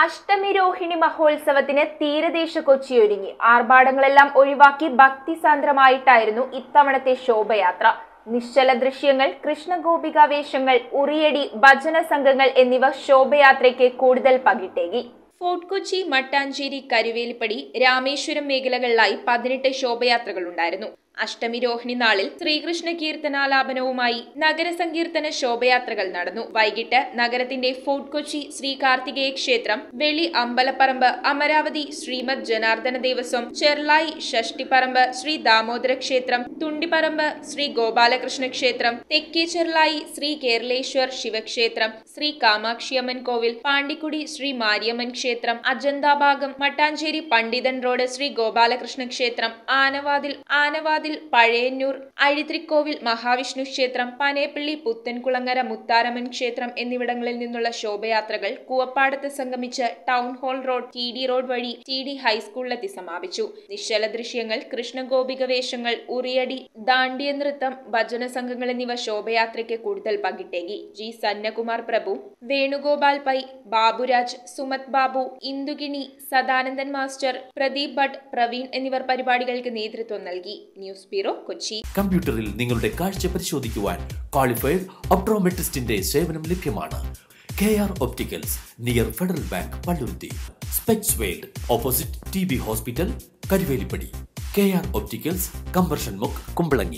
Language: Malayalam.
അഷ്ടമിരോഹിണി മഹോത്സവത്തിന് തീരദേശ കൊച്ചിയൊരുങ്ങി. ആർഭാടങ്ങളെല്ലാം ഒഴിവാക്കി ഭക്തിസാന്ദ്രമായിട്ടായിരുന്നു ഇത്തവണത്തെ ശോഭയാത്ര. നിശ്ചല ദൃശ്യങ്ങൾ, കൃഷ്ണഗോപിക വേഷങ്ങൾ, ഉറിയടി, ഭജന സംഘങ്ങൾ എന്നിവ ശോഭയാത്രയ്ക്ക് കൂടുതൽ പകിട്ടേകി. ഫോർട്ട് കൊച്ചി, മട്ടാഞ്ചേരി, കരുവേലിപ്പടി, രാമേശ്വരം മേഖലകളിലായി 18 ശോഭയാത്രകളുണ്ടായിരുന്നു. അഷ്ടമി രോഹിണി നാളിൽ ശ്രീകൃഷ്ണ കീർത്തനാലാപനവുമായി നഗരസങ്കീർത്തന ശോഭയാത്രകൾ നടന്നു. വൈകിട്ട് നഗരത്തിന്റെ ഫോർട്ട് കൊച്ചി ശ്രീ കാർത്തികേയ ക്ഷേത്രം, വെളി അമ്പലപ്പറമ്പ്, അമരാവതി ശ്രീമദ് ജനാർദ്ദന ദേവസ്വം, ചെർളായി ഷഷ്ടിപ്പറമ്പ് ശ്രീ ദാമോദര ക്ഷേത്രം, തുണ്ടിപ്പറമ്പ് ശ്രീ ഗോപാലകൃഷ്ണ ക്ഷേത്രം, തെക്കേ ചെർളായി ശ്രീ കേരളേശ്വർ ശിവക്ഷേത്രം, ശ്രീ കാമാക്ഷിയമ്മൻ കോവിൽ, പാണ്ടിക്കുടി ശ്രീ മാരിയമ്മൻ ക്ഷേത്രം, അജന്താഭാഗം, മട്ടാഞ്ചേരി പണ്ഡിതൻ റോഡ് ശ്രീ ഗോപാലകൃഷ്ണ ക്ഷേത്രം, ആനവാതിൽ പഴയന്നൂർ അഴിത്രിക്കോവിൽ മഹാവിഷ്ണു ക്ഷേത്രം, പനേപ്പള്ളി പുത്തൻകുളങ്ങര മുത്താരമ്മൻ ക്ഷേത്രം എന്നിവിടങ്ങളിൽ നിന്നുള്ള ശോഭയാത്രകൾ കൂവപ്പാടത്ത് സംഗമിച്ച് town hall road, TD road വഴി TD ഹൈസ്കൂളിലെത്തി സമാപിച്ചു. നിശ്ചല ദൃശ്യങ്ങൾ, കൃഷ്ണഗോപിക വേഷങ്ങൾ, ഉറിയടി, ദാണ്ഡ്യ നൃത്തം, ഭജന സംഘങ്ങൾ എന്നിവ ശോഭയാത്രയ്ക്ക് കൂടുതൽ പകിട്ടേകി. G. സന്നകുമാർ പ്രഭു, വേണുഗോപാൽ പൈ, ബാബുരാജ്, സുമത് ബാബു, ഇന്ദുഗിണി, സദാനന്ദൻ മാസ്റ്റർ, പ്രദീപ് ഭട്ട്, പ്രവീൺ എന്നിവർ പരിപാടികൾക്ക് നേതൃത്വം നൽകി. News bureau, Kochi. കമ്പ്യൂട്ടറിൽ നിങ്ങളുടെ കാഴ്ച പരിശോധിക്കുവാൻ ക്വാളിഫൈഡ് ഒപ്ട്രോമെട്രിസ്റ്റിന്റെ സേവനം ലഭ്യമാണ്. KR Opticals, near Federal Bank, Palluruthy. Specs World, opposite TB hospital, Karuvelippady. KR Opticals, കമ്പർഷൻ മുക്ക്, കുമ്പളങ്ങി.